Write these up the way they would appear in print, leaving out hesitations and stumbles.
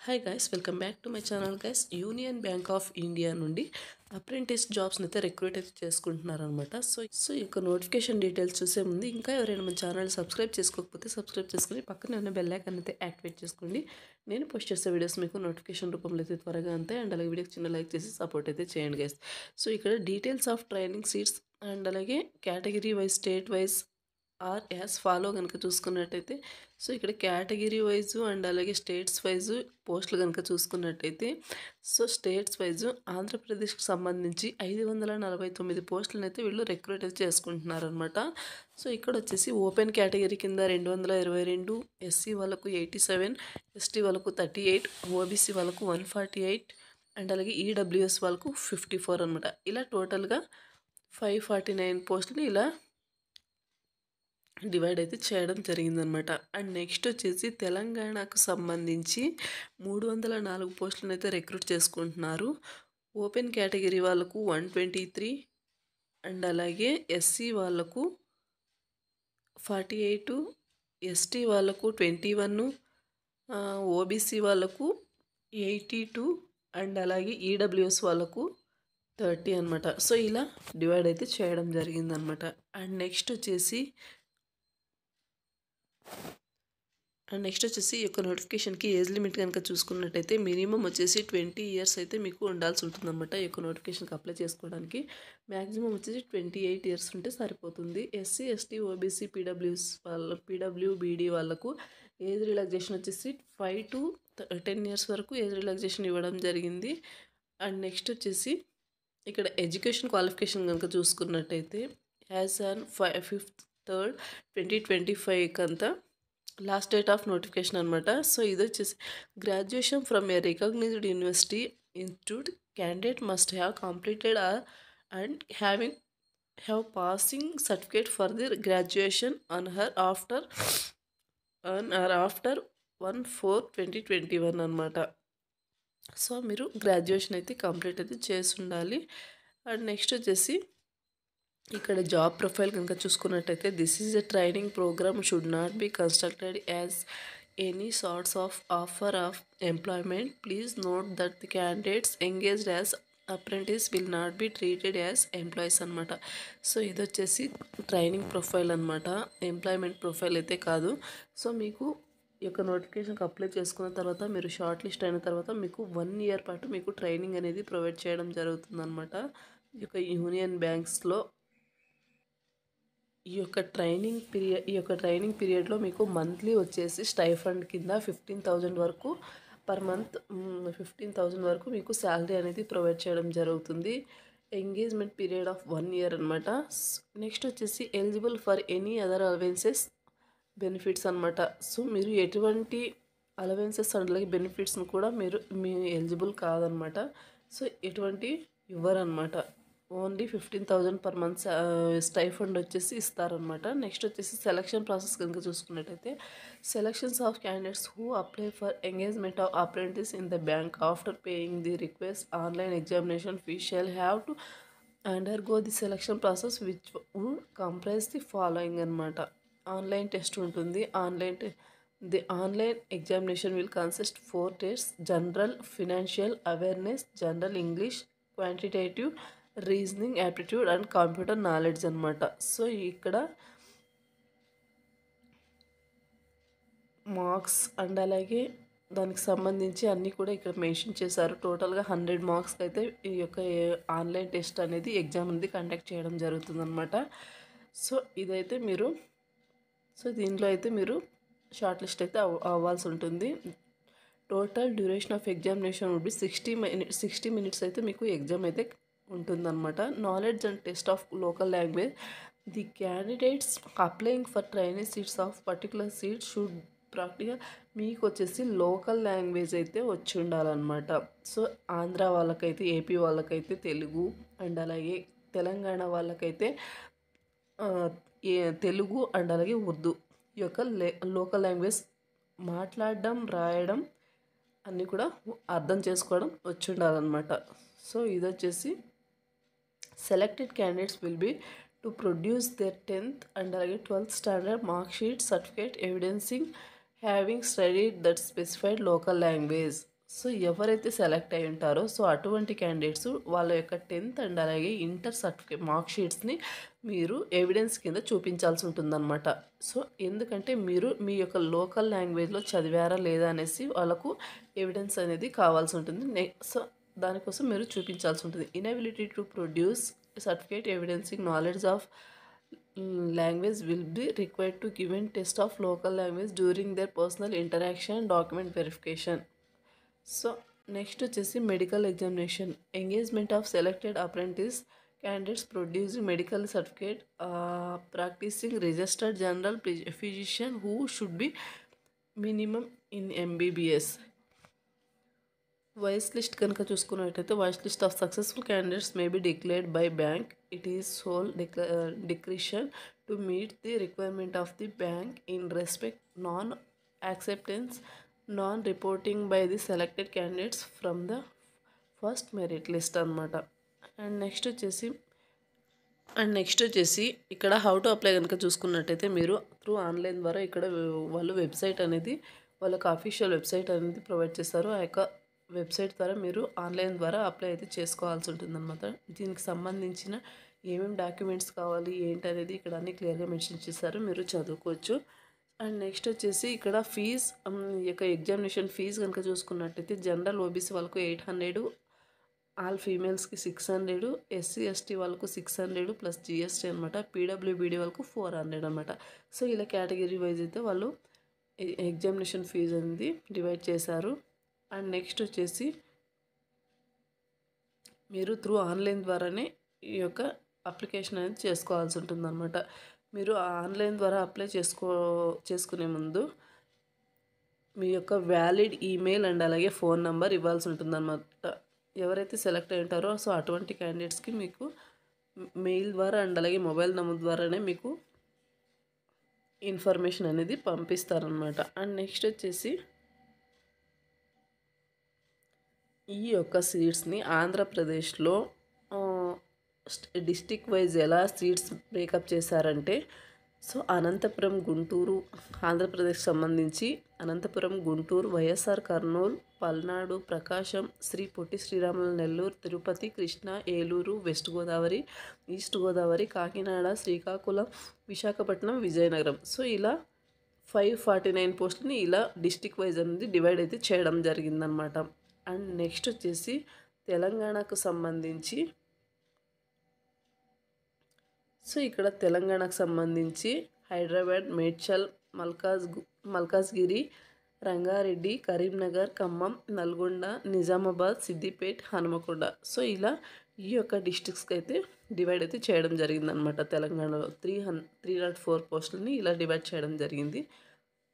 Hi guys, welcome back to my channel guys. Union bank of India నుండి apprentice జాబ్స్ని అయితే recruit అయితే చేసుకుంటున్నారనమాట. So ఈ యొక్క నోటిఫికేషన్ డీటెయిల్స్ చూసే ముందు ఇంకా ఎవరైనా మన ఛానల్ సబ్స్క్రైబ్ చేసుకోకపోతే సబ్స్క్రైబ్ చేసుకుని పక్కనే ఉన్న బెల్ ఐకాన్ అయితే యాక్టివేట్ చేసుకోండి. నేను పోస్ట్ చేసే వీడియోస్ మీకు నోటిఫికేషన్ రూపంలో అయితే త్వరగా అంతే. అండ్ అలాగే వీడియోకి చిన్న లైక్ చేసి సపోర్ట్ అయితే చేయండి గైస్. సో ఇక్కడ details of training seats and అలాగే category wise, state wise are as follow కనుక చూసుకున్నట్టయితే, సో ఇక్కడ కేటగిరీ వైజు అండ్ అలాగే స్టేట్స్ వైజు పోస్టులు కనుక చూసుకున్నట్టయితే, సో స్టేట్స్ వైజు ఆంధ్రప్రదేశ్కి సంబంధించి 549 పోస్టులను అయితే వీళ్ళు రిక్రూట్ అయితే చేసుకుంటున్నారనమాట. సో ఇక్కడ వచ్చేసి ఓపెన్ కేటగిరీ కింద 222, ఎస్సీ వాళ్ళకు 87, ఎస్టీ వాళ్ళకు 38, ఓబీసీ వాళ్ళకు 148 అండ్ అలాగే ఈడబ్ల్యూఎస్ వాళ్ళకు 54 అనమాట. ఇలా టోటల్గా 549 పోస్టులు ఇలా డివైడ్ అయితే చేయడం జరిగిందనమాట. అండ్ నెక్స్ట్ వచ్చేసి తెలంగాణకు సంబంధించి 304 పోస్టులను అయితే రిక్రూట్ చేసుకుంటున్నారు. ఓపెన్ కేటగిరీ వాళ్ళకు 123 అండ్ అలాగే ఎస్సీ వాళ్ళకు 48, ఎస్టీ వాళ్ళకు 21, ఓబీసీ వాళ్ళకు 82 అండ్ అలాగే ఈడబ్ల్యూఎస్ వాళ్ళకు 30 అనమాట. సో ఇలా డివైడ్ అయితే చేయడం జరిగిందనమాట. అండ్ నెక్స్ట్ వచ్చేసి ఈ యొక్క నోటిఫికేషన్కి ఏజ్ లిమిట్ కనుక చూసుకున్నట్టయితే మినిమం వచ్చేసి 20 ఇయర్స్ అయితే మీకు ఉండాల్సి ఉంటుందన్నమాట. ఈ యొక్క నోటిఫికేషన్కి అప్లై చేసుకోవడానికి మ్యాక్సిమం వచ్చేసి 28 ఇయర్స్ ఉంటే సరిపోతుంది. ఎస్సీ, ఎస్టీ, ఓబీసీ, పీడబ్ల్యూబీడీ వాళ్ళకు ఏజ్ రిలాక్సేషన్ వచ్చేసి 5 to 10 ఇయర్స్ వరకు ఏజ్ రిలాక్సేషన్ ఇవ్వడం జరిగింది. అండ్ నెక్స్ట్ వచ్చేసి ఇక్కడ ఎడ్యుకేషన్ క్వాలిఫికేషన్ కనుక చూసుకున్నట్టయితే యాజ్ ఆన్ 5/3/2025 కంతా లాస్ట్ డేట్ ఆఫ్ నోటిఫికేషన్ అనమాట. సో ఇది వచ్చేసి graduation from a recognised university institute candidate must have completed and have passing certificate for the graduation on or after 1/4/2021 అనమాట. So మీరు గ్రాడ్యుయేషన్ అయితే complete అయితే చేసి ఉండాలి. అండ్ నెక్స్ట్ వచ్చేసి ఇక్కడ జాబ్ ప్రొఫైల్ కనుక చూసుకున్నట్టయితే this is a training program should not be constructed as any sorts of offer of employment. Please note that the candidates engaged as apprentice will not be treated as employees అనమాట. So ఇది వచ్చేసి training profile అనమాట, employment profile అయితే కాదు. So మీకు ఈ యొక్క నోటిఫికేషన్కి అప్లై చేసుకున్న తర్వాత మీరు షార్ట్ లిస్ట్ అయిన తర్వాత మీకు 1 year పాటు మీకు ట్రైనింగ్ అనేది ప్రొవైడ్ చేయడం జరుగుతుందన్నమాట. ఈ యొక్క యూనియన్ బ్యాంక్స్లో ఈ యొక్క ట్రైనింగ్ పీరియడ్లో మీకు మంత్లీ వచ్చేసి స్టైఫండ్ కింద 15,000 వరకు పర్ మంత్ 15,000 వరకు మీకు శాలరీ అనేది ప్రొవైడ్ చేయడం జరుగుతుంది. ఎంగేజ్మెంట్ పీరియడ్ ఆఫ్ 1 year అనమాట. నెక్స్ట్ వచ్చేసి eligible for any other allowances benefits అనమాట. సో మీరు ఎటువంటి అలవెన్సెస్ అలాగే బెనిఫిట్స్ని కూడా మీ ఎలిజిబుల్ కాదనమాట. సో ఎటువంటి ఇవ్వరనమాట. ఓన్లీ 15,000 పర్ మంత్ స్టైఫండ్ వచ్చేసి ఇస్తారనమాట. నెక్స్ట్ వచ్చేసి సెలక్షన్ ప్రాసెస్ కనుక చూసుకున్నట్టయితే selections of candidates who apply for engagement of apprentice in the bank after paying the request online examination fee shall have to undergo the selection process which would comprise the following అనమాట. Online test ఉంటుంది. The online examination will consist 4 tests: general, financial awareness, general English, quantitative reasoning aptitude and computer knowledge అనమాట. So ఇక్కడ marks and అలాగే దానికి సంబంధించి అన్నీ కూడా ఇక్కడ మెన్షన్ చేశారు. టోటల్గా 100 మార్క్స్కి అయితే ఈ యొక్క ఆన్లైన్ టెస్ట్ అనేది ఎగ్జామ్ అనేది కండక్ట్ చేయడం జరుగుతుందన్నమాట. సో ఇదైతే మీరు దీంట్లో అయితే మీరు షార్ట్ లిస్ట్ అయితే అవ్వాల్సి ఉంటుంది. Total duration of examination would be 60 minutes అయితే మీకు ఎగ్జామ్ అయితే ఉంటుందన్నమాట. Knowledge and test of local language. The candidates applying for training seats of particular seats should practical మీకు వచ్చేసి లోకల్ లాంగ్వేజ్ అయితే వచ్చి ఉండాలన్నమాట. సో ఆంధ్ర వాళ్ళకైతే, ఏపీ వాళ్ళకైతే తెలుగు అండ్ అలాగే తెలంగాణ వాళ్ళకైతే తెలుగు అండ్ అలాగే ఉర్దూ ఈ యొక్క లోకల్ లాంగ్వేజ్ మాట్లాడడం, రాయడం అన్నీ కూడా అర్థం చేసుకోవడం వచ్చి ఉండాలన్నమాట. సో ఇది వచ్చేసి selected candidates will be to produce their 10th and అలాగే 12th standard mark sheet certificate evidencing having studied that specified local language. So ఎవరైతే సెలెక్ట్ అయి ఉంటారో సో అటువంటి క్యాండిడేట్స్ వాళ్ళ యొక్క 10th అండ్ అలాగే ఇంటర్ సర్టిఫికేట్ మార్క్ షీట్స్ని మీరు ఎవిడెన్స్ కింద చూపించాల్సి ఉంటుందన్నమాట. సో ఎందుకంటే మీరు మీ యొక్క లోకల్ లాంగ్వేజ్లో చదివారా లేదా అనేసి వాళ్ళకు ఎవిడెన్స్ అనేది కావాల్సి ఉంటుంది. సో దానికోసం మీరు చూపించాల్సి ఉంటుంది. Inability to produce certificate evidencing knowledge of language will be required to given test of local language during their personal interaction and document verification. So next వచ్చేసి medical examination. Engagement of selected apprentice candidates producing medical certificate practising registered general physician who should be minimum in MBBS. Wise list కనుక చూసుకున్నట్టయితే wise list of successful candidates may be declared by bank. It is sole discretion to meet the requirement of the bank in respect non acceptance non reporting by the selected candidates from the first merit list అనమాట. And next వచ్చేసి ఇక్కడ how to apply కనుక చూసుకున్నట్టయితే మీరు through online ద్వారా ఇక్కడ వాళ్ళు website అనేది వాళ్ళకి అఫీషియల్ వెబ్సైట్ అనేది ప్రొవైడ్ చేస్తారు. ఆ యొక్క వెబ్సైట్ ద్వారా మీరు ఆన్లైన్ ద్వారా అప్లై అయితే చేసుకోవాల్సి ఉంటుందన్నమాట. దీనికి సంబంధించిన ఏమేమి డాక్యుమెంట్స్ కావాలి ఏంటి అనేది ఇక్కడ అన్ని క్లియర్గా మెన్షన్ చేశారు, మీరు చదువుకోవచ్చు. అండ్ నెక్స్ట్ వచ్చేసి ఇక్కడ ఫీజ్ ఈ యొక్క ఎగ్జామినేషన్ ఫీజు కనుక చూసుకున్నట్టయితే జనరల్ ఓబీసీ వాళ్ళకు 800, ఆల్ ఫీమేల్స్కి 600, ఎస్సీ ఎస్టీ వాళ్ళకు 600 ప్లస్ జిఎస్టీ అనమాట. పీడబ్ల్యూబీడీ వాళ్ళకు 400 అనమాట. సో ఇలా కేటగిరీ వైజ్ అయితే వాళ్ళు ఎగ్జామినేషన్ ఫీజు అనేది డివైడ్ చేశారు. అండ్ నెక్స్ట్ వచ్చేసి మీరు త్రూ ఆన్లైన్ ద్వారానే ఈ యొక్క అప్లికేషన్ అనేది చేసుకోవాల్సి ఉంటుందన్నమాట. మీరు ఆన్లైన్ ద్వారా అప్లై చేసుకునే ముందు మీ యొక్క వ్యాలిడ్ ఈమెయిల్ అండ్ అలాగే ఫోన్ నెంబర్ ఇవ్వాల్సి ఉంటుందన్నమాట. ఎవరైతే సెలెక్ట్ అయి ఉంటారో సో అటువంటి క్యాండిడేట్స్కి మీకు మెయిల్ ద్వారా అండ్ అలాగే మొబైల్ నెంబర్ ద్వారానే మీకు ఇన్ఫర్మేషన్ అనేది పంపిస్తారనమాట. అండ్ నెక్స్ట్ వచ్చేసి ఈ యొక్క సీట్స్ని ఆంధ్రప్రదేశ్లో డిస్టిక్ వైజ్ ఎలా సీట్స్ బ్రేకప్ చేశారంటే సో అనంతపురం, గుంటూరు ఆంధ్రప్రదేశ్కి సంబంధించి Anantapuram, Guntur, YSR Kurnool, Palnadu, Prakasam, Sri Potti Sriramulu Nellore, Tirupati, Krishna, Eluru, west Godavari, east Godavari, Kakinada, Srikakulam, Visakhapatnam, Vizianagaram. So ఇలా 549 పోస్టులని ఇలా డిస్టిక్ వైజ్ అనేది డివైడ్ అయితే చేయడం జరిగిందనమాట. అండ్ నెక్స్ట్ వచ్చేసి తెలంగాణకు సంబంధించి సో ఇక్కడ తెలంగాణకు సంబంధించి హైదరాబాద్, మేడ్చల్, మల్కాజ్గిరి, రంగారెడ్డి, కరీంనగర్, ఖమ్మం, నల్గొండ, నిజామాబాద్, సిద్దిపేట్, హనుమకొండ. సో ఇలా ఈ యొక్క డిస్ట్రిక్ట్స్కి అయితే డివైడ్ అయితే చేయడం జరిగిందనమాట. తెలంగాణలో 304 పోస్టులని ఇలా డివైడ్ చేయడం జరిగింది.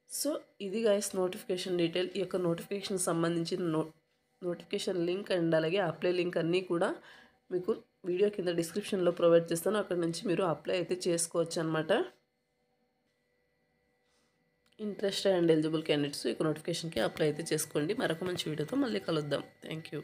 సో ఇది గైస్ నోటిఫికేషన్ డీటెయిల్. ఈ యొక్క నోటిఫికేషన్ సంబంధించిన నోటిఫికేషన్ లింక్ అండ్ అలాగే అప్లై లింక్ అన్నీ కూడా మీకు వీడియో కింద డిస్క్రిప్షన్లో ప్రొవైడ్ చేస్తాను. అక్కడ నుంచి మీరు అప్లై అయితే చేసుకోవచ్చు అనమాట. ఇంట్రెస్టెడ్ అండ్ ఎలిజిబుల్ క్యాండిడేట్స్ ఈ నోటిఫికేషన్కి అప్లై అయితే చేసుకోండి. మరొక మంచి వీడియోతో మళ్ళీ కలుద్దాం. Thank you.